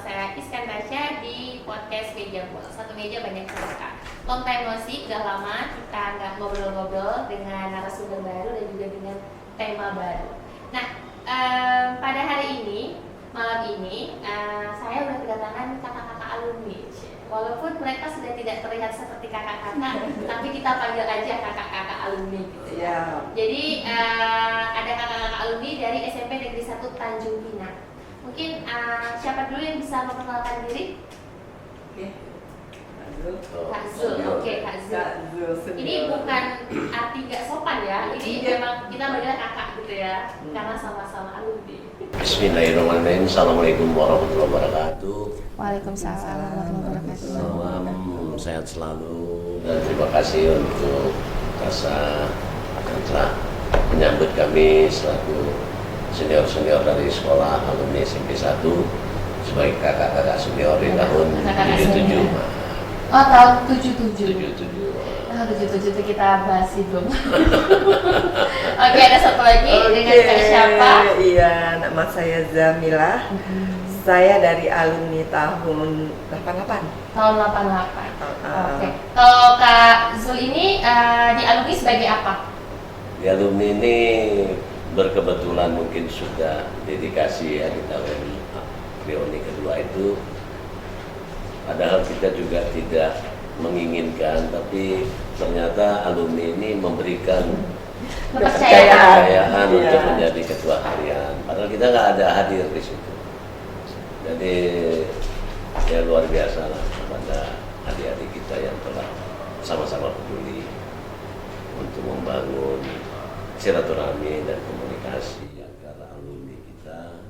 saya Iskan Tasya di podcast Meja Pul. Satu meja banyak cerita. Long time no see, udah lama kita nggak ngobrol-ngobrol dengan narasumber baru dan juga dengan tema baru. Nah, pada hari ini, malam ini, saya udah kedatangan kakak-kakak alumni. Walaupun mereka sudah tidak terlihat seperti kakak-kakak, tapi kita panggil aja kakak-kakak alumni gitu ya. Jadi ada kakak-kakak alumni dari SMP Negeri 1 Tanjung Pinang. Mungkin siapa dulu yang bisa memperkenalkan diri? Kak Zul, oke Kak Zul. Ini bukan arti gak sopan ya, ini memang kita manggilnya kakak gitu ya, karena sama-sama alumni. Bismillahirrahmanirrahim. Assalamualaikum warahmatullahi wabarakatuh. Waalaikumsalam warahmatullahi wabarakatuh. Salam sehat selalu dan terima kasih untuk rasa yang telah menyambut kami selaku senior-senior dari sekolah alumni SMP 1 sebagai kakak-kakak senior di tahun 77. Oh, tahun 77. 77. Nah, 77 itu kita bahas dong. Oke, ada satu lagi dengan Kak siapa? Iya, nama saya Zamilah. Saya dari alumni tahun 88. Tahun 88. Oke. Kalau Kak Zul ini di alumni sebagai apa? Di alumni ini berkebetulan mungkin sudah dedikasi ya di tahun reuni kedua itu. Padahal kita juga tidak menginginkan, tapi ternyata alumni ini memberikan kepercayaan untuk menjadi ketua harian. Padahal kita nggak ada hadir di situ. Jadi ya luar biasa lah kepada adik-adik kita yang telah sama-sama peduli untuk membangun silaturahmi dan komunikasi antara alumni kita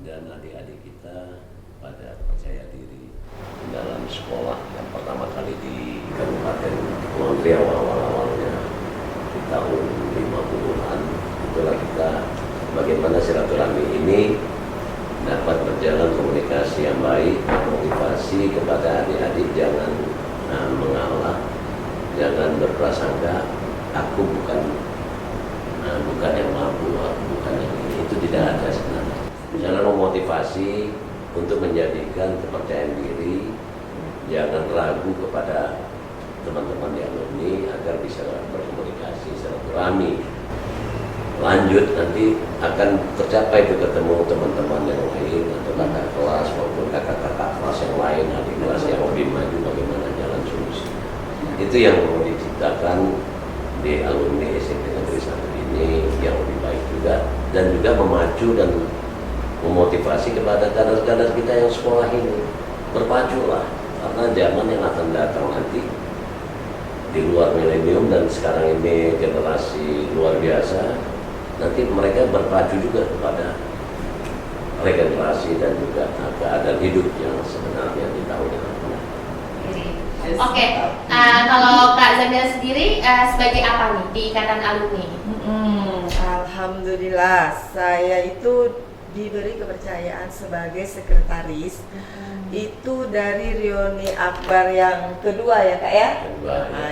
dan adik-adik kita pada percaya diri dalam sekolah yang pertama kali di Kabupaten Kepulauan Riau awal-awalnya di tahun 50-an. Itulah kita bagaimana silaturahmi ini dapat berjalan komunikasi yang baik, motivasi kepada adik-adik jangan mengalah, jangan berprasangka aku bukan yang mampu, aku bukan yang ini. Itu tidak ada sebenarnya. Jangan memotivasi untuk menjadikan kepercayaan diri, jangan ragu kepada teman-teman di alumni agar bisa berkomunikasi silaturahmi. Lanjut nanti akan tercapai itu ketemu teman-teman yang lain atau kakak kelas maupun kakak-kakak kelas yang lain, adik kelas yang lebih maju bagaimana jalan solusi. Itu yang perlu diciptakan di alumni SMP Negeri 1 ini yang lebih baik juga dan juga memacu dan memotivasi kepada kader-kader kita yang sekolah ini berpaculah karena zaman yang akan datang nanti di luar milenium dan sekarang ini generasi luar biasa, nanti mereka berpacu juga kepada regenerasi dan juga keadaan hidup yang sebenarnya di tahun yang akan datang. Oke, kalau Kak Zamila sendiri sebagai apa nih di Ikatan Alumni? Alhamdulillah, saya itu diberi kepercayaan sebagai sekretaris itu dari reuni akbar yang kedua ya Kak ya?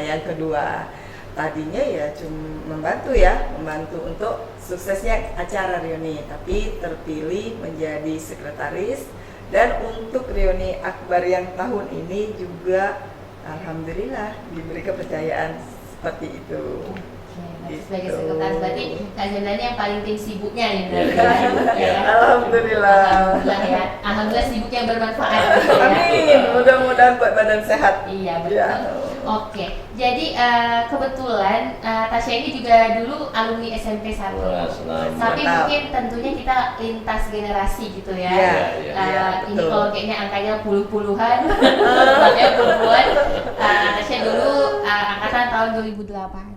Yang kedua. Tadinya ya cuma membantu untuk suksesnya acara reuni, tapi terpilih menjadi sekretaris dan untuk reuni akbar yang tahun ini juga alhamdulillah diberi kepercayaan seperti itu. Sebagai sekretaris berarti Kak Zamila ini yang paling tim sibuknya nih Alhamdulillah. Alhamdulillah ya. Alhamdulillah sibuk yang bermanfaat. Amin. Mudah-mudahan buat badan sehat. Iya betul. Oke. Jadi kebetulan Tasya ini juga dulu alumni SMP 1. Tapi mungkin tentunya kita lintas generasi gitu ya. Ini kalau kayaknya angkanya puluh-puluhan, angkanya puluh-puluhan. Tasya dulu angkatan tahun 2008.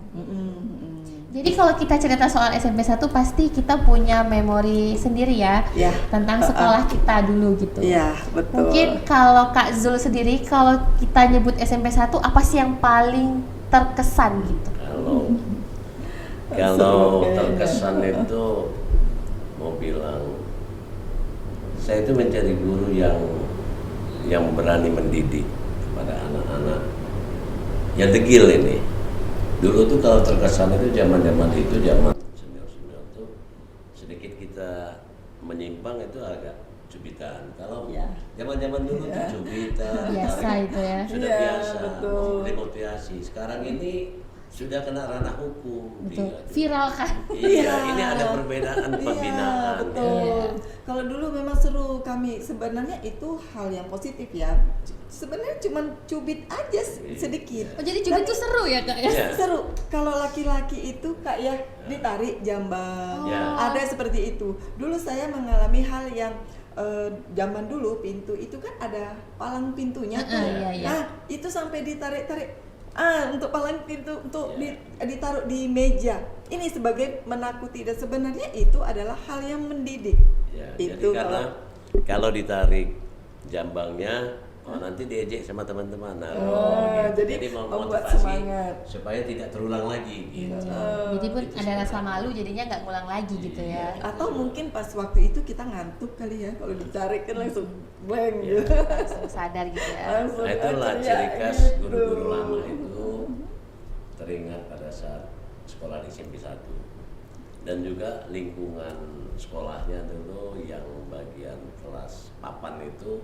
Jadi kalau kita cerita soal SMP 1 pasti kita punya memori sendiri ya, tentang sekolah kita dulu gitu. Iya, betul. Mungkin kalau Kak Zul sendiri, kalau kita nyebut SMP 1 apa sih yang paling terkesan gitu? Kalau terkesan itu mau bilang saya itu mencari guru yang berani mendidik kepada anak-anak yang degil ini. Dulu tuh kalau terkesan itu zaman senior tuh sedikit kita menyimpang itu agak cubitan. Kalau Iya. zaman-zaman dulu tuh cubitan, Biasa tarik, itu ya. sudah Iya, biasa, betul. demotivasi. Sekarang ini sudah kena ranah hukum. Betul. Iya. Viral kan. Iya, ini ada perbedaan pembinaan. Iya, betul. Iya. Kalau dulu memang seru kami, sebenarnya itu hal yang positif ya. Sebenarnya cuma cubit aja sedikit. Oh, jadi cubit itu seru ya Kak ya? Iya. Seru. Kalau laki-laki itu Kak ya ditarik jambang. Ya. Ada seperti itu. Dulu saya mengalami hal yang zaman dulu pintu itu kan ada palang pintunya tuh. Iya, iya. Nah, itu sampai ditarik-tarik. Untuk palang pintu untuk Iya. ditaruh di meja. Ini sebagai menakuti dan sebenarnya itu adalah hal yang mendidik. Ya, Itu jadi karena kalau ditarik jambangnya, nanti diejek sama teman-teman. Nah, jadi mau membuat motivasi semangat. supaya tidak terulang lagi. Gitu. Jadi pun Itu ada rasa sebenarnya. malu jadinya nggak ngulang lagi gitu ya. Atau mungkin pas waktu itu kita ngantuk kali ya, kalau ditarik kan langsung blank Iya. gitu. Langsung sadar gitu ya. Langsung Nah, itulah aja, ciri khas gitu. guru-guru lama itu teringat pada saat sekolah di SMP 1 dan juga lingkungan sekolahnya dulu yang bagian kelas papan itu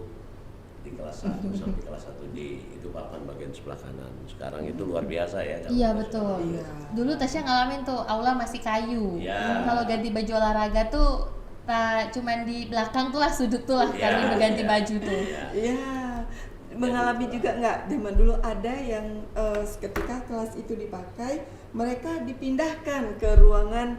di kelas 1 sampai kelas 1D itu papan bagian sebelah kanan. Sekarang itu luar biasa ya. kalau Iya kelas betul. sekolah. Iya. Dulu Tasya ngalamin tuh aula masih kayu. Iya. Kalau ganti baju olahraga tuh cuman di belakang tuh lah sudut tuh lah Iya, kami berganti iya. baju tuh. Iya. Iya, mengalami juga nggak? Zaman dulu ada yang ketika kelas itu dipakai, mereka dipindahkan ke ruangan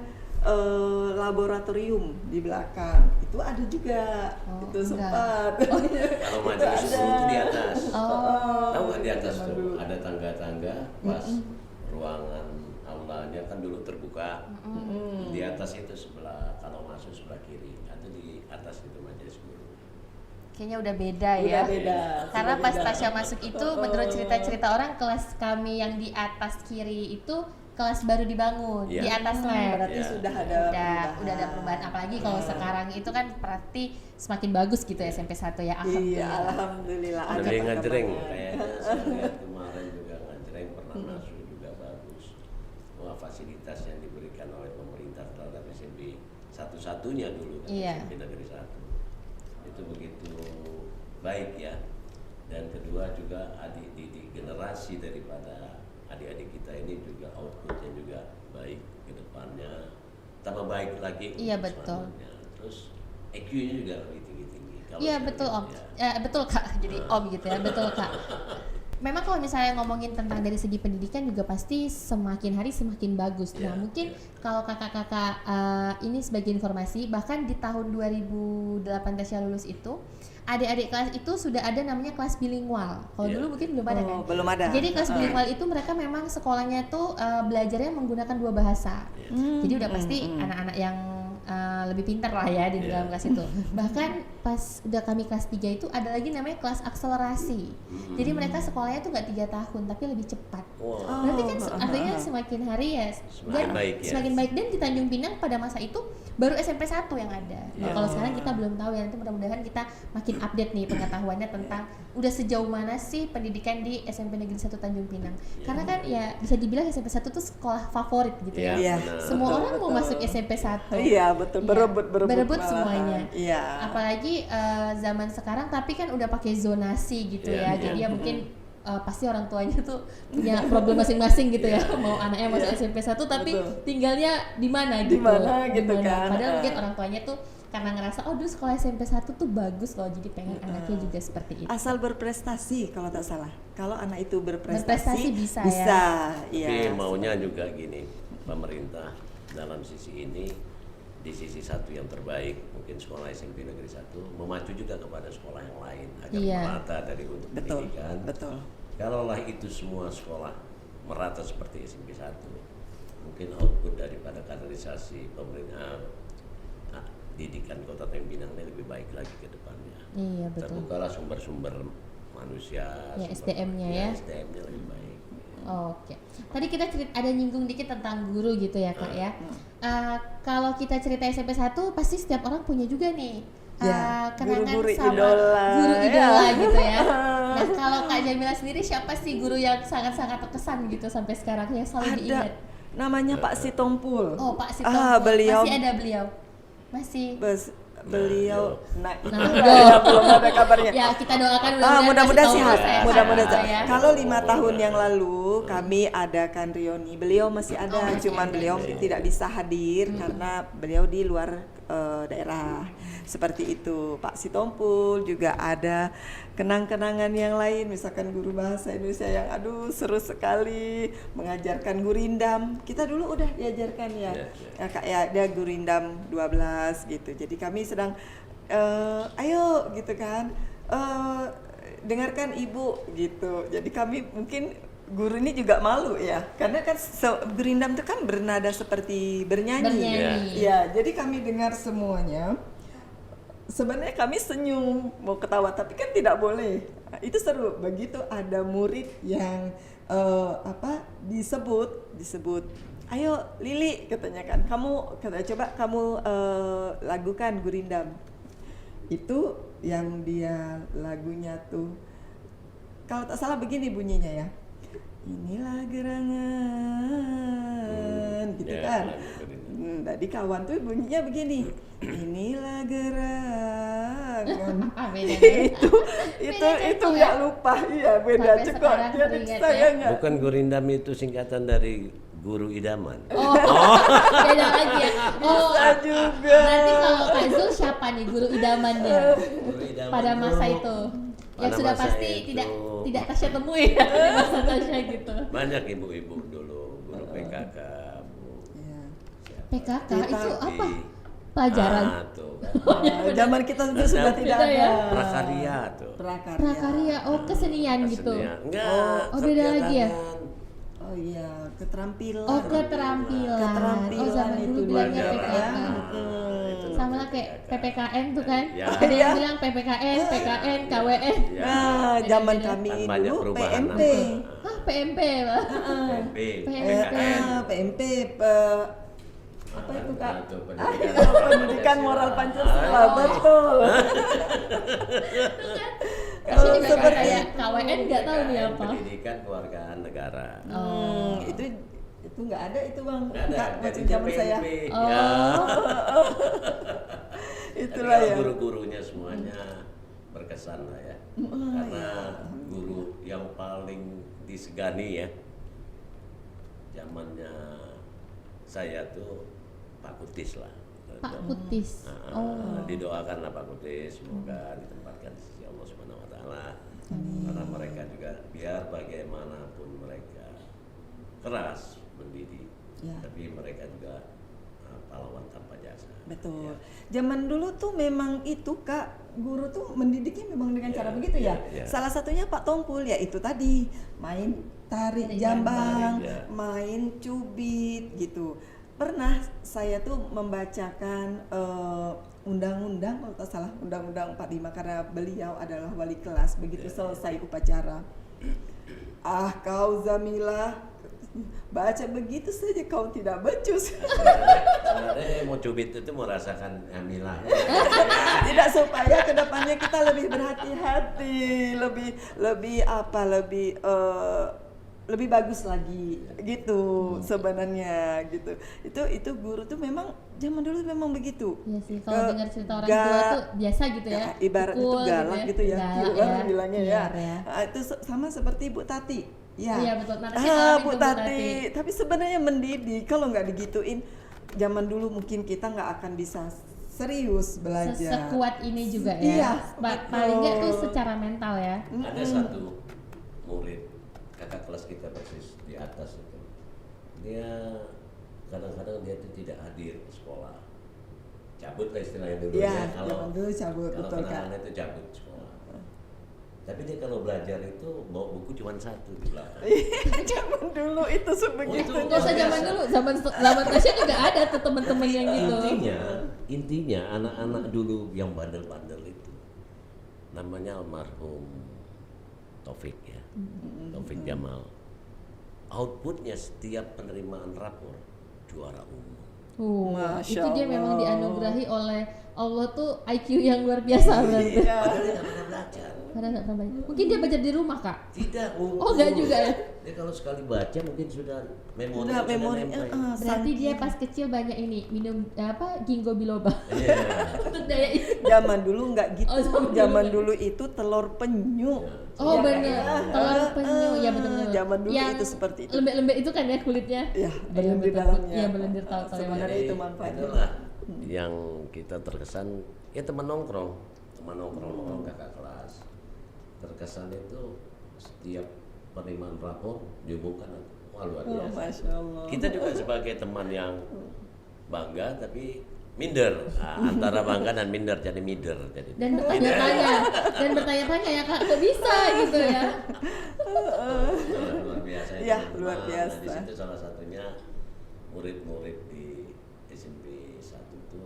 laboratorium di belakang. Itu ada juga, Oh, itu enggak. sempat. Kalau majelis Itu guru itu di atas. Oh. Tahu nggak di atas Zaman tuh dulu. ada tangga-tangga pas ruangan aulanya kan dulu terbuka. Di atas itu sebelah kalau masuk sebelah kiri atau di atas itu majelis guru. Kayaknya udah beda Udah ya. beda. Karena sudah pas beda. Tasya masuk itu menurut cerita-cerita orang kelas kami yang di atas kiri itu kelas baru dibangun Iya. di atas lab. Berarti Iya. sudah ada Udah ada perubahan apalagi kalau sekarang itu kan berarti semakin bagus gitu SMP 1 ya. Iya, Alhamdulillah. alhamdulillah ada Lebih ngejreng perkembangan. kayaknya saya lihat kemarin juga ngejreng pernah masuk juga bagus. Wah, fasilitas yang diberikan oleh pemerintah terhadap SMP satu-satunya dulu kan Iya. SMP Negeri 1 itu begitu baik ya. Dan kedua juga adik didik generasi daripada adik-adik kita ini juga outputnya juga baik ke depannya, tambah baik lagi. Iya, untuk betul. selanjutnya. Terus EQ-nya juga lebih tinggi-tinggi. Kalau Iya saya betul lihat Om. ya. Betul Kak. Jadi Om gitu ya. Betul Kak. Memang kalau misalnya ngomongin tentang dari segi pendidikan juga pasti semakin hari semakin bagus. Nah, Iya, mungkin iya. kalau kakak-kakak ini sebagai informasi, bahkan di tahun 2008 Tasya lulus itu, adik-adik kelas itu sudah ada namanya kelas bilingual. Kalau Iya. dulu mungkin belum ada kan? Oh, belum ada. Jadi kelas bilingual itu mereka memang sekolahnya tuh belajarnya menggunakan 2 bahasa. Jadi udah pasti anak-anak yang lebih pintar lah ya di Iya. dalam kelas itu. Bahkan pas udah kami kelas 3 itu ada lagi namanya kelas akselerasi. Jadi mereka sekolahnya tuh nggak 3 tahun tapi lebih cepat. Wah. Berarti kan artinya semakin hari ya Semakin baik ya. semakin baik. Dan di Tanjung Pinang pada masa itu baru SMP 1 yang ada. Nah, Iya. kalau sekarang kita belum tahu ya, nanti mudah-mudahan kita makin update nih pengetahuannya tentang udah sejauh mana sih pendidikan di SMP Negeri 1 Tanjung Pinang. Karena kan ya bisa dibilang SMP 1 tuh sekolah favorit gitu ya. Iya. benar. Semua orang mau masuk SMP 1. Iya, betul. Berebut Berebut malahan. semuanya. Iya. Apalagi zaman sekarang tapi kan udah pakai zonasi gitu Iya, ya. iya. Jadi ya mungkin pasti orang tuanya tuh punya problem masing-masing gitu ya. Mau anaknya masuk SMP 1 tapi Betul. tinggalnya di mana Di gitu. mana gitu Di mana. kan. Padahal mungkin orang tuanya tuh karena ngerasa oh dulu sekolah SMP 1 tuh bagus loh, jadi pengen anaknya juga seperti itu. Asal berprestasi kalau tak salah. Kalau anak itu Berprestasi berprestasi bisa Iya. Tapi maunya juga gini, pemerintah dalam sisi ini di sisi satu yang terbaik mungkin sekolah SMP Negeri 1 memacu juga kepada sekolah yang lain agar Iya. merata dari untuk Betul. pendidikan. Betul. Kalaulah itu semua sekolah merata seperti SMP 1, mungkin output daripada kaderisasi pemerintah didikan Kota Tanjung Pinang ini lebih baik lagi ke depannya. Iya betul. Terbukalah sumber-sumber manusia, Ya, sumber- SDM-nya ya. SDM-nya lebih baik. Oke, tadi kita ada nyinggung dikit tentang guru gitu ya kak ya. Kalau kita cerita SMP 1 pasti setiap orang punya juga nih Ya, kenangan guru-guru sama idola. guru idola Ya. gitu ya. Nah kalau Kak Jamila sendiri siapa sih guru yang sangat-sangat terkesan gitu sampai sekarang yang selalu diingat? Ada namanya Pak Sitompul. Oh Pak Sitompul, Beliau masih ada beliau? Masih? beliau nah itu Nah, ya, belum ada kabarnya. Ya kita doakan Mudah-mudahan kasih tahu sehat. Mudah-mudahan ya. Kalau 5 tahun yang lalu kami adakan reuni, beliau masih ada, masih cuman ada. beliau tidak bisa hadir karena beliau di luar daerah. Seperti itu. Pak Sitompul juga ada kenang-kenangan yang lain, misalkan guru bahasa Indonesia yang seru sekali mengajarkan gurindam. Kita dulu udah diajarkan ya. Kayak dia gurindam 12 gitu. Jadi kami sedang ayo gitu kan. Dengarkan Ibu gitu. Jadi kami mungkin guru ini juga malu ya, karena kan gurindam itu kan bernada seperti bernyanyi. Ya, jadi kami dengar semuanya. Sebenarnya kami senyum mau ketawa, tapi kan tidak boleh. Nah, itu seru. Begitu ada murid yang disebut, ayo Lili katanya kan, coba kamu lagukan gurindam. Itu yang dia lagunya tuh, kalau tak salah begini bunyinya ya. Inilah gerangan, gitu kan. Tadi kawan tuh bunyinya begini. Inilah gerangan. itu nggak lupa, iya beda cukup. Jadi saya nggak. Bukan gurindam itu singkatan dari guru idaman. Beda lagi ya. Bisa juga. Nanti kalau Kak Zul siapa nih guru idamannya? Guru idaman Pada masa dulu. itu. Yang Pada sudah masa pasti itu. tidak Tasya temui ya di masa Tasya gitu. Banyak ibu-ibu dulu, guru PKK, Bu. Iya. PKK Kita itu apa? Di- Pelajaran. tuh. Zaman kita itu sudah tidak Beda ya? ada. Prakarya tuh. Prakarya, kesenian gitu. Kesenian. Enggak. Oh, beda kerja lagi ya? tangan. Oh iya, keterampilan. Keterampilan. Oh, zaman itu dulu bilangnya belajar, PKK. Itu Sama lah kayak PPKN tuh kan. Ya. Ada yang bilang PPKN, PKN, KWN. Ya. Nah, zaman kami Kan banyak dulu perubahan PMP. Hah, PMP lah. PMP. PMP. PMP apa itu Kak? Itu Pendidikan moral Pancasila, betul. Kalau Kalau juga seperti kayak KWN nggak tahu nih apa. Pendidikan kewargaan negara. Itu nggak ada itu Bang. Nggak ada, Kak, macam jadinya zaman saya. PMP. Oh. Ya. Itulah Tapi ya. kalau guru-gurunya semuanya berkesan lah ya. Karena guru yang paling disegani ya, zamannya saya tuh Pak Kutis lah. Pak Kutis. Didoakanlah Pak Kutis, semoga ditempatkan di sisi Allah Subhanahu wa taala. Karena mereka juga biar bagaimanapun mereka keras mendidik, tapi mereka juga pahlawan tanpa jasa. Betul. Zaman dulu tuh memang itu Kak, guru tuh mendidiknya memang dengan cara begitu ya. Salah satunya Pak Tompul ya itu tadi, main tarik jambang, main cubit gitu. Pernah saya tuh membacakan undang-undang, kalau tak salah undang-undang 45 karena beliau adalah wali kelas. Begitu selesai upacara, kau Zamilah, baca begitu saja kau tidak becus. Sebenarnya mau cubit itu mau rasakan hamilahnya. Tidak, supaya kedepannya kita lebih berhati-hati, lebih bagus lagi gitu sebenarnya gitu. Itu guru tuh memang zaman dulu memang begitu. Iya sih, kalau dengar cerita orang tua tuh biasa gitu ya. Ibarat itu Pukul galak gitu ya. Galak Orang bilangnya ya. Iya. Itu sama seperti Bu Tati. Ya. Iya betul. Nah, saya Bu Tati. Tapi sebenarnya mendidik kalau nggak digituin, zaman dulu mungkin kita nggak akan bisa serius belajar. Sekuat ini juga ya. Iya, Paling nggak tuh secara mental ya. Ada satu murid kakak kelas kita persis di atas itu, dia kadang-kadang dia itu tidak hadir ke sekolah, cabut lah istilahnya dulu Iya, ya. Kalau zaman dulu cabut, kalau betul Kak. kenangannya itu cabut sekolah. Tapi dia kalau belajar itu bawa buku cuma satu di belakang. Zaman dulu itu sebegitu. Oh, itu Nggak usah zaman dulu, zaman Tasya juga ada tuh teman-teman yang gitu. Intinya anak-anak dulu yang bandel-bandel itu namanya almarhum Taufik ya, Taufik Jamal. Outputnya setiap penerimaan rapor juara umum. Masya Itu dia memang Allah. dianugerahi oleh Allah tuh IQ yang luar biasa berarti. Iya. Padahal dia nggak pernah belajar. Padahal nggak pernah baca. Mungkin dia belajar di rumah kak. Tidak. Oh nggak juga ya. Dia kalau sekali baca mungkin sudah memori. Udah memori. nempel. Berarti dia pas kecil banyak ini minum ginkgo biloba. Iya. Untuk daya ini. Zaman dulu nggak gitu. Oh, zaman Zaman dulu. dulu itu telur penyu. Oh Ya, benar. kan? Telur penyu ya benar-benar. Zaman dulu yang itu seperti itu. Lembek-lembek itu kan ya kulitnya. Ya, Iya, berlendir betul. dalamnya. Iya berlendir tahu tahu. Sebenarnya Jadi, itu manfaatnya. itulah yang kita terkesan ya teman nongkrong kakak kelas. Terkesan itu setiap penerimaan rapor diumumkan, wah luar Oh, biasa. Masya Allah. Kita juga sebagai teman yang bangga tapi minder. Nah, antara bangga dan minder jadi minder jadi. Dan bertanya-tanya ya kak, kok bisa gitu ya? Luar biasa itu, Ya, teman-teman. luar biasa. Nah, di situ salah satunya murid-murid di SMP 1 itu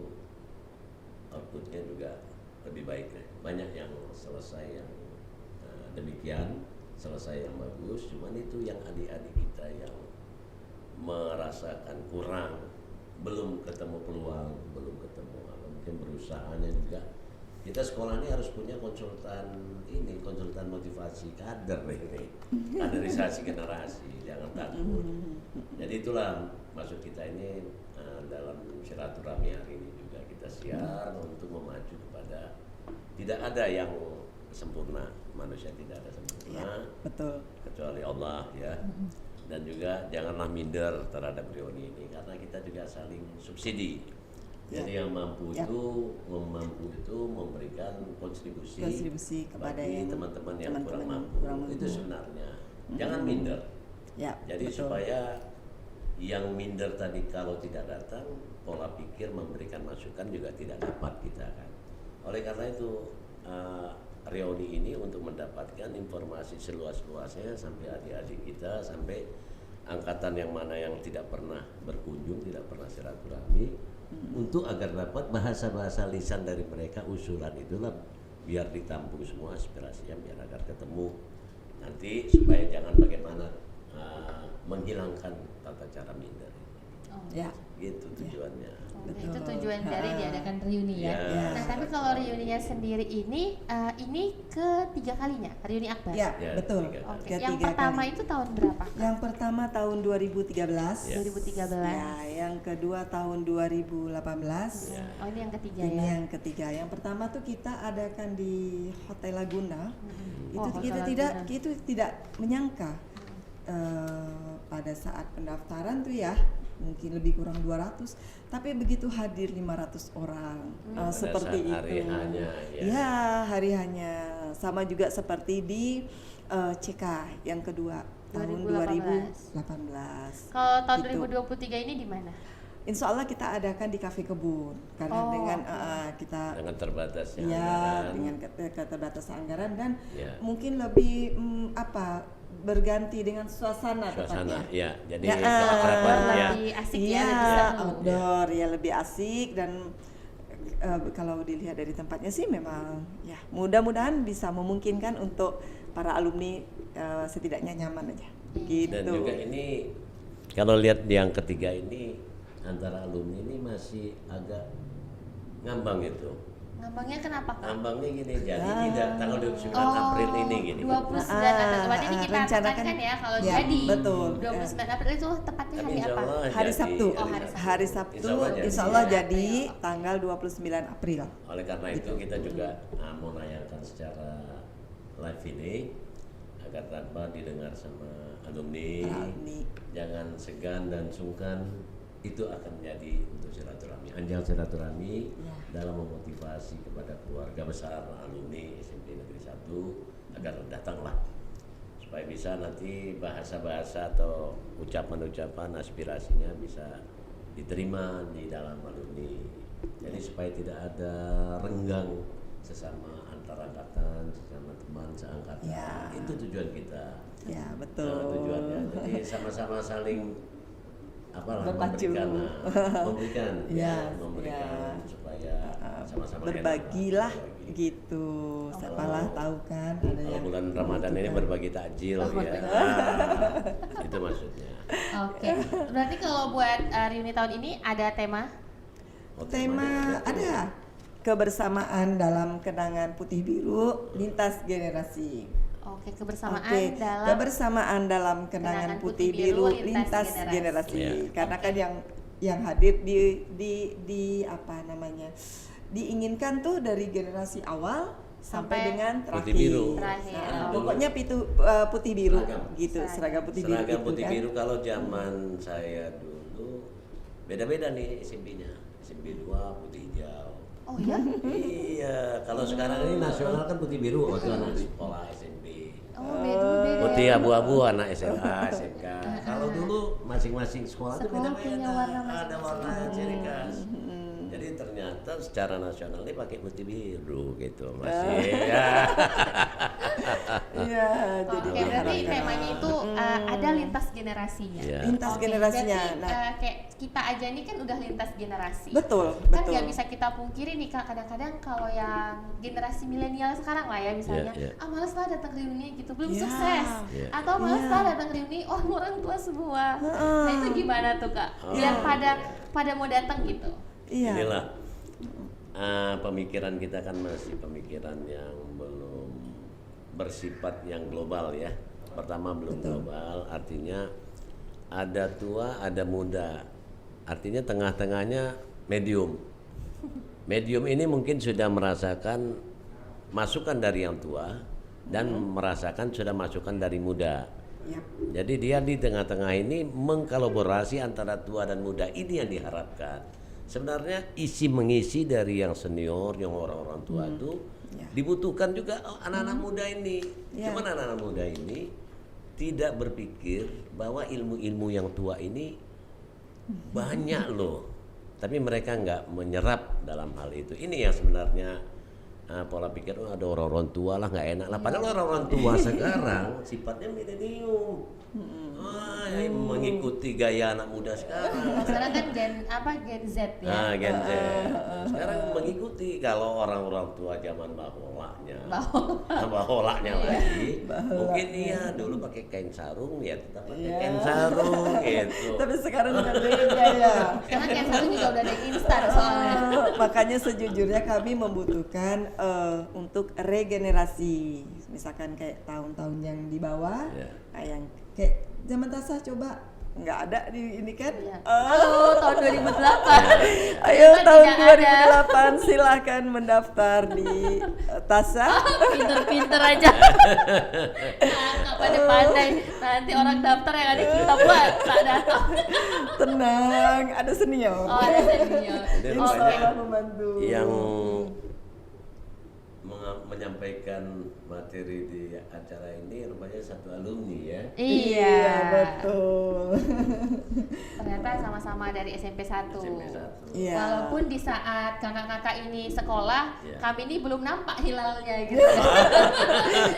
outputnya juga lebih baik ya. Banyak yang selesai yang demikian, selesai yang bagus. Cuman itu yang adik-adik kita yang merasakan kurang, belum ketemu peluang, belum ketemu apa, mungkin berusahanya juga. Kita sekolah ini harus punya konsultan motivasi kader ini, kaderisasi generasi, jangan takut. Jadi itulah maksud kita ini dalam silaturahmi hari ini juga kita siar untuk memacu kepada tidak ada yang sempurna, manusia tidak ada sempurna, Ya, betul. kecuali Allah ya. Dan juga janganlah minder terhadap reuni ini karena kita juga saling subsidi. Jadi yang mampu Ya. itu memberikan kontribusi kepada bagi yang teman-teman yang kurang teman-teman mampu. kurang mampu. Itu sebenarnya. Jangan minder. Ya, Jadi betul. supaya yang minder tadi kalau tidak datang, pola pikir memberikan masukan juga tidak dapat kita kan. Oleh karena itu reuni ini untuk mendapatkan informasi seluas-luasnya sampai adik-adik kita, sampai angkatan yang mana yang tidak pernah berkunjung, tidak pernah silaturahmi, untuk agar dapat bahasa-bahasa lisan dari mereka, usulan itulah biar ditampung semua aspirasinya, biar agar ketemu nanti supaya jangan bagaimana menghilangkan tata cara minder. Ya. Gitu tujuannya. Itu Betul. tujuan dari diadakan reuni ya. Ya. Nah tapi kalau reuninya sendiri ini ketiga kalinya reuni akbar. Ya, Ya, betul. tiga kali. Oke. Ketiga Yang pertama kali. itu tahun berapa? Yang pertama tahun 2013. Ya. 2013. Ya, yang kedua tahun 2018. Ya. Oh ini yang ketiga Ini ya. yang ketiga. Yang pertama tuh kita adakan di Hotel Laguna. Oh, Itu Hotel kita Laguna. tidak menyangka pada saat pendaftaran tuh ya mungkin lebih kurang 200, tapi begitu hadir 500 orang Pada seperti saat hari itu. hanya, ya. Ya, hari hanya sama juga seperti di CK yang kedua tahun 2018. Kalau tahun Gitu. 2023 ini di mana? Insya Allah kita adakan di Cafe Kebun karena Oh, dengan oke. kita Dengan terbatasnya ya anggaran. dengan keterbatasan anggaran dan Ya. mungkin lebih berganti dengan suasana Suasana, tepatnya. ya. Jadi Ya, keakraban ya. Lebih asik ya, Iya, lebih seru. outdoor ya lebih asik dan kalau dilihat dari tempatnya sih memang ya mudah-mudahan bisa memungkinkan untuk para alumni setidaknya nyaman aja. Gitu. Dan juga ini kalau lihat yang ketiga ini antara alumni ini masih agak ngambang gitu. Ngambangnya kenapa kak? Ngambangnya gini, jadi tidak tanggal 29 Oh, April ini gini. 29 April. Berarti ini kita rencanakan- tekankan ya kalau ya, jadi. betul. 29 April itu tepatnya Tapi hari insya apa? Allah Hari jadi, Sabtu. Oh, hari Sabtu. Hari Sabtu Insya insya Allah jadi. jadi April. tanggal 29 April. Oleh karena itu kita juga mau nayangkan secara live ini agar dapat didengar sama alumni. Alumni. Jangan segan dan sungkan, itu akan menjadi untuk silaturahmi, anjal silaturahmi Ya. dalam memotivasi kepada keluarga besar alumni SMP Negeri 1 agar datanglah supaya bisa nanti bahasa-bahasa atau ucapan-ucapan aspirasinya bisa diterima di dalam alumni. Jadi supaya tidak ada renggang sesama antar angkatan, sesama teman seangkatan. Ya. Itu tujuan kita. Ya, Nah, betul. tujuannya. Jadi sama-sama saling Berpacu. memberikan Ya, memberikan ya. supaya sama-sama Berbagilah enak lah, berbagi. gitu. Siapalah tahu kan ada Kalau yang bulan Ramadan ini membutuhkan. berbagi takjil Oh, ya. berbagi. Itu maksudnya. Oke. Berarti kalau buat reuni tahun ini ada tema? Oh, Tema temanya ada kebersamaan dalam kenangan putih biru lintas generasi. Oke, kebersamaan Oke, dalam kebersamaan dalam kenangan putih biru lintas generasi. Karena kan yang hadir di apa namanya, diinginkan tuh dari generasi awal sampai dengan terakhir. Putih biru. Terakhir. Nah, pokoknya putih biru gitu, seragam putih biru. Seragam gitu putih kan. biru kalau zaman saya dulu beda-beda nih SMP-nya. SMP 2 putih hijau. Oh ya? Iya, kalau sekarang ini nasional kan putih biru waktu anak sekolah SMP. Oh, beda. Putih abu-abu anak SMA, SMK. Kalau dulu masing-masing sekolah itu Sekolah punya beda-beda. warna Ada warna ciri khas. Jadi ternyata secara nasional ini pakai putih biru gitu masih. Ya. Iya, jadi Oke, berarti diharapkan. temanya itu ada lintas generasinya. Iya. Lintas Oke, generasinya. berarti, Nah, kayak kita aja ini kan udah lintas generasi. betul, Kan betul. nggak bisa kita pungkiri nih Kak, kadang-kadang kalau yang generasi milenial sekarang lah ya misalnya, Iya, iya. males lah datang reuni gitu, belum Iya. sukses. Iya. Atau males Iya. lah datang reuni, orang tua semua. Heeh. Nah itu gimana tuh Kak? Biar pada mau datang gitu. Iya. Inilah pemikiran kita kan masih pemikiran yang belum bersifat yang global ya. Pertama belum global, artinya ada tua, ada muda. Artinya tengah-tengahnya medium. Medium ini mungkin sudah merasakan masukan dari yang tua dan merasakan sudah masukan dari muda. Yap. Jadi dia di tengah-tengah ini mengkolaborasi antara tua dan muda, ini yang diharapkan. Sebenarnya isi mengisi dari yang senior, yang orang-orang tua itu Ya. dibutuhkan juga anak-anak muda ini. Ya. Cuman anak-anak muda ini tidak berpikir bahwa ilmu-ilmu yang tua ini banyak loh, tapi mereka nggak menyerap dalam hal itu. Ini yang sebenarnya pola pikir ada orang-orang tua lah nggak enak lah. Padahal orang-orang tua sekarang sifatnya milenium, yang mengikuti gaya anak muda sekarang. Sekarang kan Gen Z ya. Gen Z. Sekarang mengikuti kalau orang-orang tua zaman baholaknya lagi. Mungkin iya dulu pakai kain sarung ya tetap pakai kain sarung gitu. Tapi sekarang udah beda ya. Sekarang kayak sarung juga udah ada instan soalnya. Makanya sejujurnya kami membutuhkan untuk regenerasi. Misalkan kayak tahun-tahun yang di bawah, Ya. yang kayak zaman Tasah coba nggak ada di ini kan. Iya. Halo, tahun 2008. Ayo Kan tahun tidak ada. 2008 silahkan mendaftar di Tasah. Pinter-pinter aja. Nggak pandai-pandai. Nanti orang daftar yang ada kita buat tak datang. Tenang, ada senior. Oh, ada senior. Dan Insya banyak Allah membantu. yang menyampaikan materi di acara ini rupanya satu alumni ya. Iya. Betul. Ternyata sama-sama dari SMP 1. SMP 1. Iya. Walaupun di saat kakak-kakak ini sekolah, Iya. kami ini belum nampak hilalnya gitu.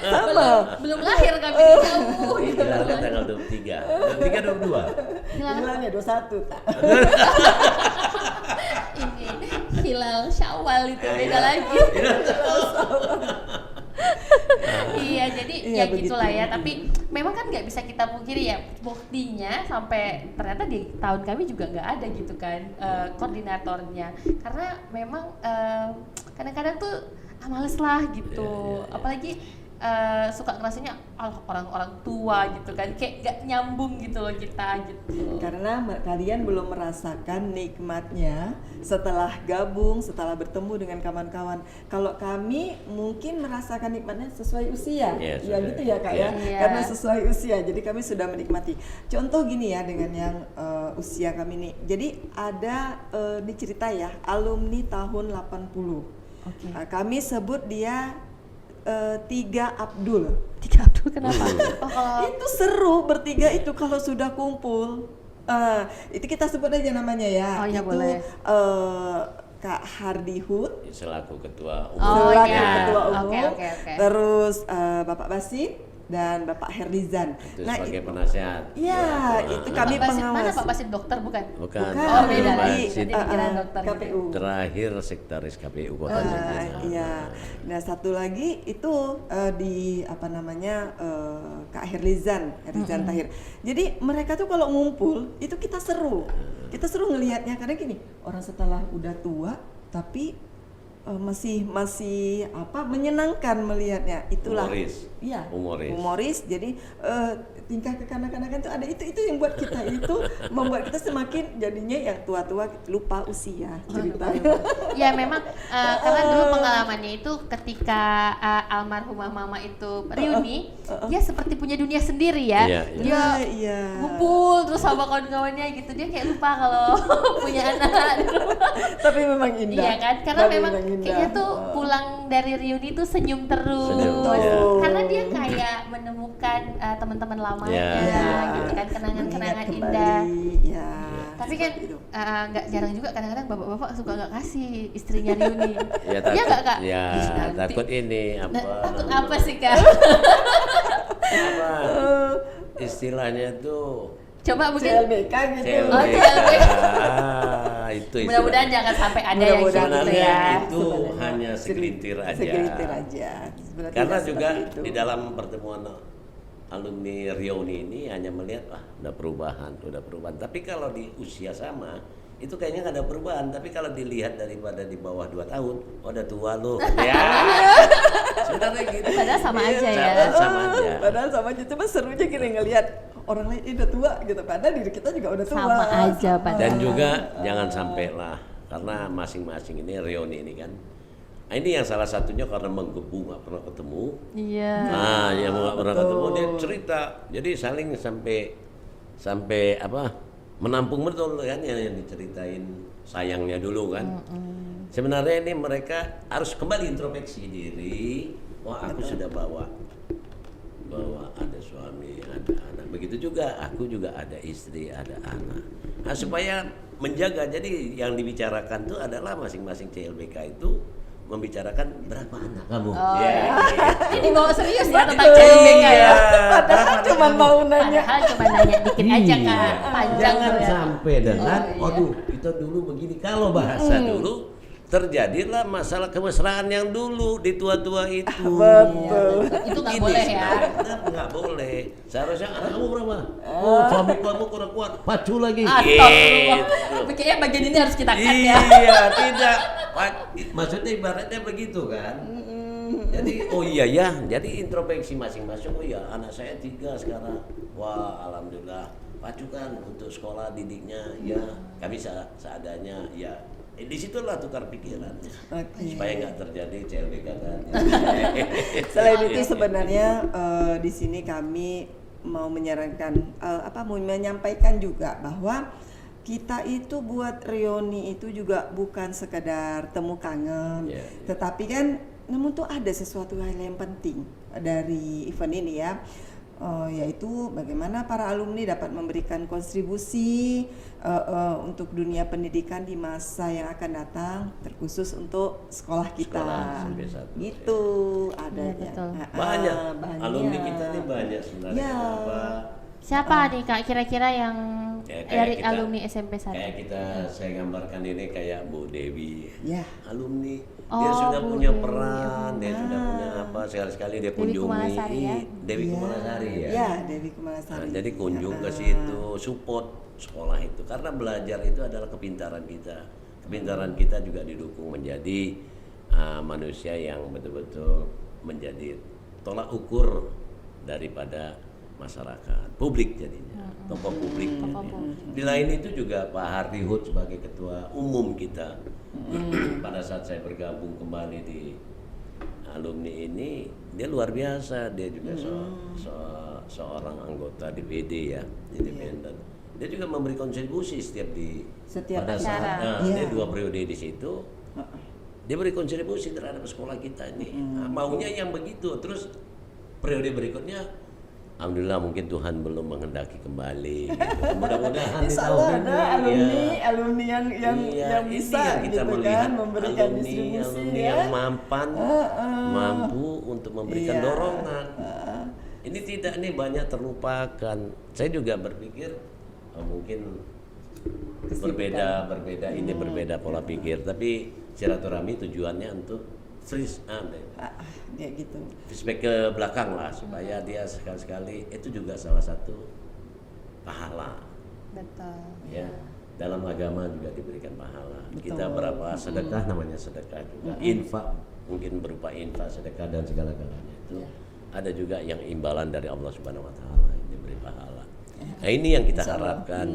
Sama. belum lahir kami ini jauh gitu. Hilalnya tanggal 23. 23 22. Hilal Hilangnya 21 tak. ini hilal Syawal itu beda lagi. Iya, jadi Iya, ya begitu. gitulah ya. Tapi memang kan nggak bisa kita pungkiri ya, buktinya sampai ternyata di tahun kami juga nggak ada gitu kan koordinatornya. Karena memang kadang-kadang tuh males lah gitu. Iya. Apalagi suka ngerasanya orang-orang tua gitu kan, kayak gak nyambung gitu loh kita gitu. Karena kalian belum merasakan nikmatnya setelah gabung, setelah bertemu dengan kawan-kawan. Kalau kami mungkin merasakan nikmatnya sesuai usia, Iya, ya sesuai. gitu ya kak ya. Iya. Karena sesuai usia, jadi kami sudah menikmati. Contoh gini ya dengan yang usia kami nih. Jadi ada ini cerita ya, alumni tahun 80. Oke. Kami sebut dia 3 Abdul. Tiga Abdul kenapa? Oh, kalau Itu seru bertiga itu kalau sudah kumpul. Itu kita sebut aja namanya ya. Oh, iya, itu boleh. Kak Hardi Hud Selaku ketua umum. Oh, selaku iya. ketua Oke, umum. oke, oke. Terus Bapak Basit dan Bapak Herlizan. Itu Nah, sebagai penasehat. iya, itu kami Pak Basit, mana pengawas. Pak Basit dokter bukan? Bukan. Bukan, Oh, beda Pak lagi. Basit Jadi pikiran dokter gitu. KPU. terakhir sekretaris KPU Kota Jakarta. Iya. Nah, satu lagi itu di apa namanya Kak Herlizan Tahir. Jadi mereka tuh kalau ngumpul itu kita seru ngelihatnya karena gini orang setelah udah tua tapi masih menyenangkan melihatnya. Itulah Humoris. Iya, Humoris. humoris. Jadi tingkah kekanak-kanakan itu ada, itu yang buat kita itu membuat kita semakin jadinya yang tua-tua lupa usia ceritanya. Ya memang karena dulu pengalamannya itu ketika almarhumah mama itu reuni, dia seperti punya dunia sendiri ya. Iya, Dia Iya. ngumpul terus sama kawan-kawannya gitu, dia kayak lupa kalau punya anak. Tapi memang indah. Iya kan, karena Tapi memang indah. kayaknya tuh pulang dari reuni tuh senyum terus. Senyum, iya. Karena dia kayak menemukan teman-teman lamanya, Iya. gitu kan, kenangan-kenangan Mengingat indah. kembali, ya. Tapi kan Seperti itu. nggak jarang juga kadang-kadang bapak-bapak suka nggak kasih istrinya reuni. Ya Iya takut, nggak, Kak? ya Ih, nanti. takut ini apa? Takut apa sih, Kak? Apa? Istilahnya tuh Coba mungkin CLBK gitu. CLBK. Oh, CLBK. Itu mudah-mudahan jangan sampai ada yang Mudah-mudahan gitu sebenarnya ya. itu hanya segelintir aja. Segelintir aja. Sebenarnya Karena tidak juga seperti itu. di dalam pertemuan alumni reuni ini hanya melihat udah perubahan. Tapi kalau di usia sama itu kayaknya nggak ada perubahan. Tapi kalau dilihat daripada di bawah 2 tahun, udah tua loh. Ya. Sebenarnya gitu. Padahal sama aja ya. Sama aja. Padahal sama aja, cuma serunya kita ngelihat orang lain udah tua gitu, padahal diri kita juga udah tua. Sama aja padahal. Dan juga jangan sampai lah, karena masing-masing ini reuni ini kan. Nah, ini yang salah satunya karena menggebu nggak pernah ketemu. Iya. Nah, yang nggak pernah ketemu dia cerita. Jadi saling sampai apa menampung betul kan yang diceritain sayangnya dulu kan. Sebenarnya ini mereka harus kembali introspeksi diri. Wah, aku sudah bawa ada suami, ada anak. Begitu juga aku juga ada istri, ada anak. Nah, supaya menjaga, jadi yang dibicarakan itu adalah masing-masing CLBK itu membicarakan berapa anak kamu. Oh, Ya, ya. gitu. Ini bawa serius ya tentang CLBK ya. Padahal cuma mau nanya. Padahal cuma nanya dikit aja, Kak. Iya. Panjang Jangan tuh ya. sampai dengan, Oh, iya. waduh kita dulu begini. Kalau bahasa dulu terjadilah masalah kemesraan yang dulu di tua-tua itu. Betul. Itu nggak Ini boleh ya. sebenarnya nggak boleh. Seharusnya anak kamu berapa? Oh, suami kamu kurang kuat, pacu lagi. Astagfirullah. Gitu. Kayaknya bagian ini harus kita cut ya. Iya, tidak. Maksudnya ibaratnya begitu kan. Jadi oh iya ya, jadi introspeksi masing-masing. Oh iya, anak saya 3 sekarang. Wah, alhamdulillah. Pacukan untuk sekolah didiknya, ya kami seadanya, ya. Disitulah tukar pikirannya. Oke. Supaya nggak terjadi CLBK kan. Selain itu sebenarnya di sini kami mau menyarankan mau menyampaikan juga bahwa kita itu buat reuni itu juga bukan sekedar temu kangen, Yeah. tetapi kan namun tuh ada sesuatu hal yang penting dari event ini ya. Yaitu bagaimana para alumni dapat memberikan kontribusi untuk dunia pendidikan di masa yang akan datang, terkhusus untuk sekolah kita. Sekolah sampai 1, Gitu adanya. betul. Banyak. Banyak. Alumni kita ini banyak sebenarnya. Ya. Kenapa? Siapa nih, Kak, kira-kira yang Ya, kayak dari kita- alumni SMP 1? Kayak kita, saya gambarkan ini kayak Bu Dewi, Ya. alumni. Oh, Dia sudah Bu punya Dewi. peran, dia sudah punya apa, sekali-sekali dia Dewi kunjungi. Kumalasari ya? Dewi Kumalasari ya. Ya, Dewi Kumalasari. Nah, jadi kunjung ke situ, support sekolah itu. Karena belajar itu adalah kepintaran kita. Kepintaran kita juga didukung menjadi manusia yang betul-betul menjadi tolak ukur daripada masyarakat, publik jadinya, tokoh publik. Tokoh jadinya. publik. Di lain itu juga Pak Hardi Hud sebagai ketua umum kita, pada saat saya bergabung kembali di alumni ini, dia luar biasa. Dia juga seorang anggota DPD ya, independen. Dia juga memberi kontribusi setiap pada saat acara. dia Iya. 2 periode di situ. Dia beri kontribusi terhadap sekolah kita ini. Nah, maunya yang begitu. Terus periode berikutnya, alhamdulillah mungkin Tuhan belum menghendaki kembali. Gitu. Mudah-mudahan di Insya tahun Allah ini, ada alumni ya. yang Iya, ini bisa yang kita gitu melihat kan, memberikan alumni distribusi ya. yang mampu untuk memberikan Iya. dorongan. Ini tidak, ini banyak terlupakan. Saya juga berpikir mungkin berbeda ini berbeda pola pikir, tapi silaturahmi tujuannya untuk Ya gitu. flashback ke belakang lah, supaya dia sekali-sekali itu juga salah satu pahala Betul. ya. dalam agama juga diberikan pahala. Betul. Kita berapa sedekah, namanya sedekah juga. Infak mungkin berupa infak, sedekah dan segala-galanya itu ada juga yang imbalan dari Allah Subhanahu wa taala, diberi pahala. Nah, ini yang kita harapkan,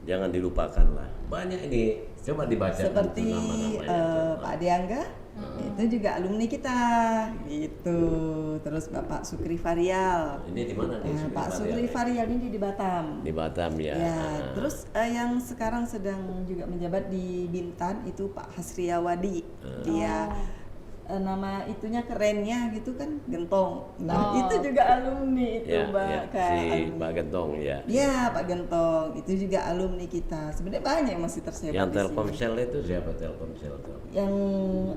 jangan dilupakan lah. Banyak ini, coba dibaca seperti nama-namanya. Pak Diangga itu juga alumni kita gitu. Terus Bapak Sukri Varial. Ini di mana nih? Pak Sukri Varial ini di Batam. Di Batam ya. Ya, terus yang sekarang sedang juga menjabat di Bintan itu Pak Hasriyawadi. Dia nama itunya kerennya gitu kan, Gentong. Nah, itu juga alumni itu, Ya, Mbak. ya, si Pak Gentong ya. Ya, Pak Gentong itu juga alumni kita. Sebenarnya banyak yang masih tersebar Yang di sini. Telkomsel itu siapa Telkomsel tuh? Yang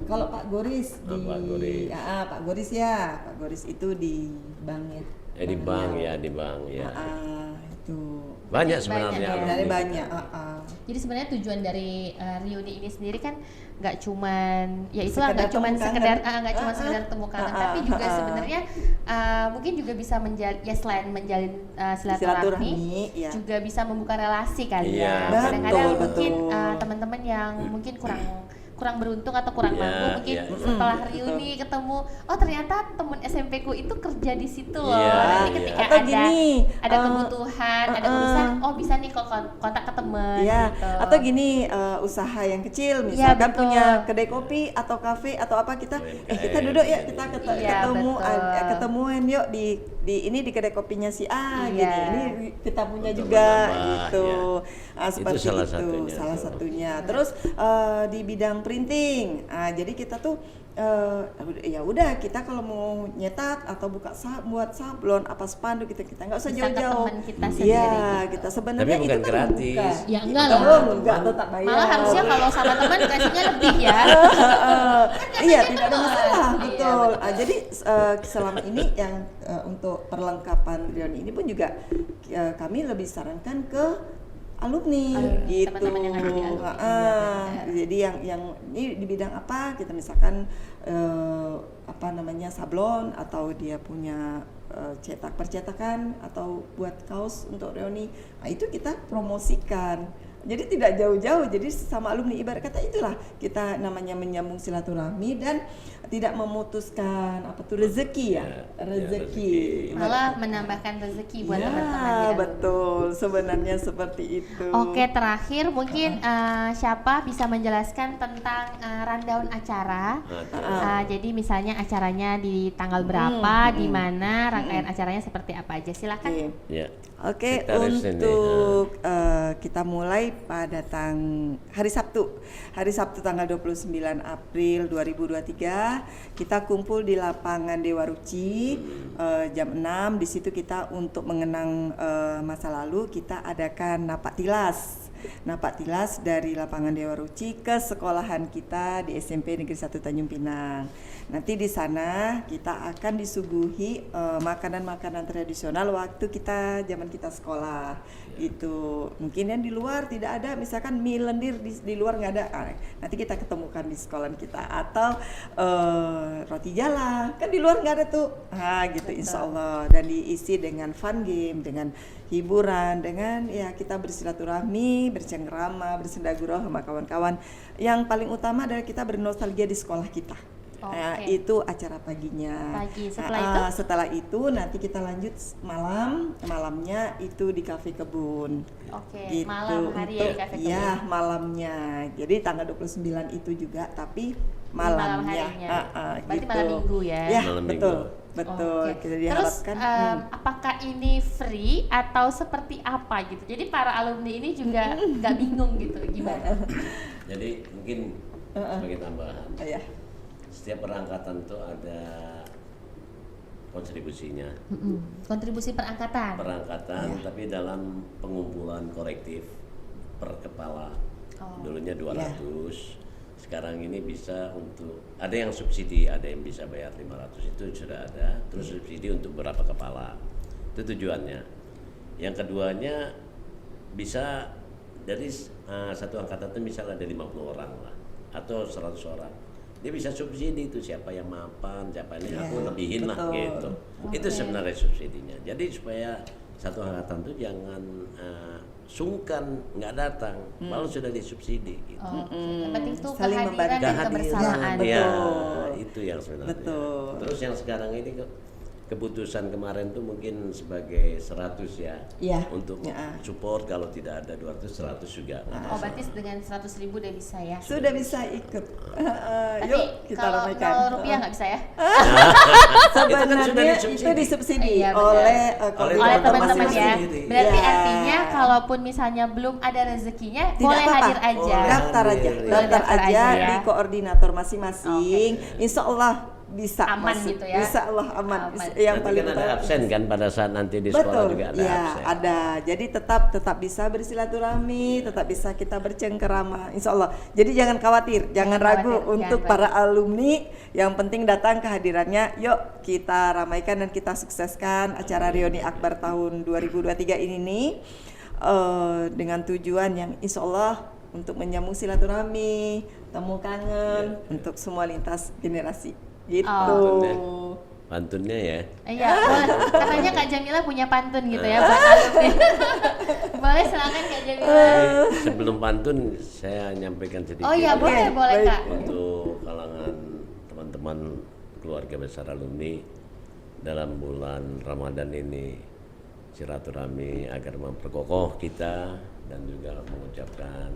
kalau Pak Goris Pak Goris. Pak Goris ya, Pak Goris itu di bank ya. Di bank ya, di bank ya. Itu Banyak sebenarnya. Banyak ya. alumni dari kita. banyak. Jadi sebenarnya tujuan dari reuni ini sendiri kan nggak cuman ya itulah, Sekedar nggak cuman temu sekedar kangen. nggak cuma sekedar temu kangen, tapi juga sebenarnya mungkin juga bisa ya selain menjalin silaturahmi, ya. juga bisa membuka relasi kali Iya, ya. betul, Kadang-kadang mungkin betul. teman-teman yang mungkin kurang beruntung atau kurang Iya, mampu, mungkin iya. setelah Betul. reuni ketemu, oh ternyata temen SMP ku itu kerja di situ loh. Iya, Nanti iya. ketika Atau gini, ada kebutuhan, ada urusan, oh bisa nih kok kontak ke temen Ya, gitu. atau gini usaha yang kecil, Iya, misalkan betul. punya kedai kopi atau kafe atau apa, kita kita duduk ya, kita Iya, ketemu betul. ketemuan yuk di kedai kopinya si A Iya. gini, ini kita punya Untuk juga menambah, gitu. ya. Seperti Itu salah itu, satunya salah tuh. satunya. Terus di bidang printing, jadi kita tuh ya udah, kita kalau mau nyetak atau buat sablon apa spanduk, kita nggak usah Bisa ke jauh-jauh. teman kita sendiri Iya, gitu. kita sebenarnya Tapi bukan itu kan gratis. membuka. Ya enggak Oh, lah. enggak, tetap bayar. Malah harusnya kalau sama teman dikasihnya lebih ya. Iya, tidak ada masalah, Iya, betul. betul. Jadi selama ini yang untuk perlengkapan reuni ini pun juga kami lebih sarankan ke alumni gitu. teman-teman yang ada di alumni, Ah, iya, benar. jadi yang ini di bidang apa, kita misalkan apa namanya, sablon, atau dia punya percetakan atau buat kaos untuk reuni, nah itu kita promosikan. Jadi tidak jauh-jauh, jadi sama alumni, ibarat kata itulah kita namanya menyambung silaturahmi dan tidak memutuskan apa tuh rezeki ya, Ya, rezeki. rezeki. Malah menambahkan rezeki buat Ya, teman-teman di alumni. betul, sebenarnya seperti itu. Oke, terakhir mungkin siapa bisa menjelaskan tentang rundown acara? Jadi misalnya acaranya di tanggal berapa, di mana, rangkaian acaranya seperti apa aja? Silakan. Oke. Ya. Oke, Sektaris ini, untuk kita mulai pada hari Sabtu tanggal 29 April 2023, kita kumpul di lapangan Dewa Ruci jam 6. Di situ kita untuk mengenang masa lalu, kita adakan napak tilas dari lapangan Dewa Ruci ke sekolahan kita di SMP Negeri 1 Tanjung Pinang. Nanti di sana kita akan disuguhi makanan-makanan tradisional waktu zaman kita sekolah gitu. Mungkin yang di luar tidak ada, misalkan mie lendir di luar nggak ada, nanti kita ketemukan di sekolah kita, atau roti jala kan di luar nggak ada tuh, gitu. Insya Allah, dan diisi dengan fun game, dengan hiburan, dengan ya kita bersilaturahmi, bercengkrama, bersendagurau sama kawan-kawan. Yang paling utama adalah kita bernostalgia di sekolah kita. Nah, Oke. itu acara paginya. Pagi. Setelah itu nanti kita lanjut malamnya itu di Cafe Kebun. Oke, Gitu. malam hari ya di Cafe Kebun. Iya, malamnya. Jadi tanggal 29 itu juga, tapi Malam malamnya. harinya. Gitu. Berarti malam minggu ya? Ya, Malam betul. minggu. Betul. Oke. Kita Terus diharapkan. apakah ini free atau seperti apa gitu? Jadi para alumni ini juga nggak bingung gitu gimana? Jadi mungkin sebagai tambahan, Ya. setiap perangkatan itu ada kontribusinya. Kontribusi perangkatan. Tapi dalam pengumpulan korektif per kepala. Oh. Dulunya 200. Sekarang ini bisa untuk, ada yang subsidi, ada yang bisa bayar 500, itu sudah ada. Terus subsidi untuk beberapa kepala. Itu tujuannya. Yang keduanya bisa dari satu angkatan itu misalnya ada 50 orang lah, atau 100 orang. Dia bisa subsidi itu, siapa yang mapan, siapa ini, aku lebihin lah betul. gitu. Itu Oke. sebenarnya subsidinya. Jadi supaya satu angkatan tuh jangan sungkan nggak datang, malah sudah disubsidi. Gitu. Yang penting tuh Saling kehadiran dan membantu. kebersamaan. Betul. Ya, itu yang sebenarnya. Betul. Terus yang sekarang ini keputusan kemarin tuh mungkin sebagai 100 ya, Iya. untuk Ya. support, kalau tidak ada 200, 100 juga. nggak Oh, masalah. berarti dengan 100.000 udah bisa ya. Sudah bisa ikut. Tapi Yuk kita kalau ramaikan. 0 rupiah nggak bisa ya? Sebenarnya disubsidi. itu disubsidi Iya, benar. oleh Oleh Oleh teman-teman ya. masing-masing. Berarti Ya. artinya kalaupun misalnya belum ada rezekinya, Tidak boleh apa-apa. hadir aja. Boleh. Daftar aja, Boleh daftar daftar aja aja ya. di koordinator masing-masing. Insya Allah bisa Aman masuk. gitu ya. Insya Allah aman. Aman. Yang Nanti paling kan ada utama- absen kan pada saat nanti di sekolah Betul, juga ada ya absen. ada. Jadi tetap bisa bersilaturahmi, tetap bisa kita bercengkerama, insya Allah. Jadi jangan khawatir, jangan ragu khawatir, untuk jangan para alumni. Yang penting datang kehadirannya. Yuk kita ramaikan dan kita sukseskan acara Reuni Akbar tahun 2023 ini nih, dengan tujuan yang insya Allah untuk menyambung silaturahmi, temu kangen untuk semua lintas generasi. Gitu. Pantunnya ya. Iya, boleh. Katanya Kak Jamila punya pantun gitu ya buat alumni. Boleh silakan Kak Jamila. Sebelum pantun saya nyampaikan sedikit. Oh iya, Oke, boleh baik. Kak. Untuk kalangan teman-teman keluarga besar alumni dalam bulan Ramadan ini, silaturahmi agar memperkokoh kita dan juga mengucapkan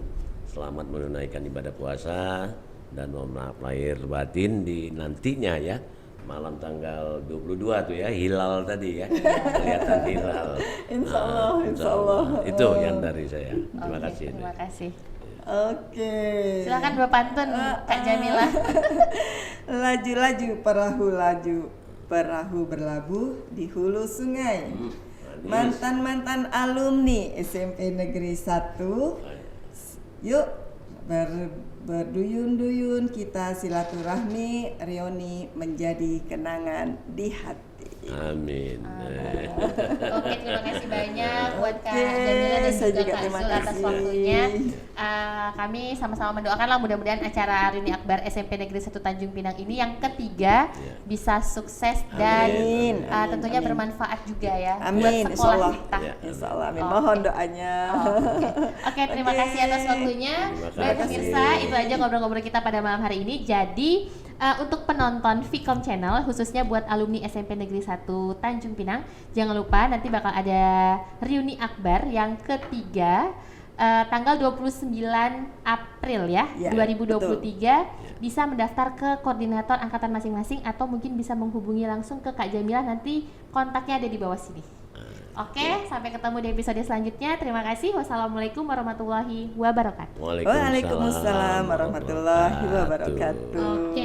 selamat menunaikan ibadah puasa dan mohon maaf lahir batin di nantinya ya, malam tanggal 22 tuh ya, hilal tadi ya, kelihatan hilal. Insya Allah, Nah, insya Allah. Itu yang dari saya. Terima Oke, kasih. terima kasih. Oke. Silakan berpantun Kak Jamila. Laju-laju perahu berlabuh di hulu sungai. Mantan-mantan alumni SMP Negeri 1. Yuk berduyun-duyun kita silaturahmi, reuni menjadi kenangan di hati. Amin. Oke, terima kasih banyak buat Kak Oke, Jamila dan saya juga juga Kak terima Zul atas kasih. waktunya. Kami sama-sama mendoakanlah mudah-mudahan acara Reuni Akbar SMP Negeri 1 Tanjung Pinang ini yang ketiga bisa sukses dan Amin. tentunya Amin. bermanfaat juga ya buat Amin, insya sekolah Allah. kita. Ya. Insya Allah, amin. Oke. Mohon doanya. Oke, terima Oke. kasih atas waktunya. Terima Baik kasih. pemirsa, itu aja ngobrol-ngobrol kita pada malam hari ini. Jadi untuk penonton Vcom Channel khususnya buat alumni SMP Negeri 1 Tanjung Pinang, jangan lupa nanti bakal ada Reuni Akbar yang ketiga tanggal 29 April ya, Ya, 2023. Bisa mendaftar ke koordinator angkatan masing-masing atau mungkin bisa menghubungi langsung ke Kak Jamila, nanti kontaknya ada di bawah sini. Oke, sampai ketemu di episode selanjutnya. Terima kasih. Wassalamualaikum warahmatullahi wabarakatuh. Waalaikumsalam warahmatullahi wabarakatuh. Oke.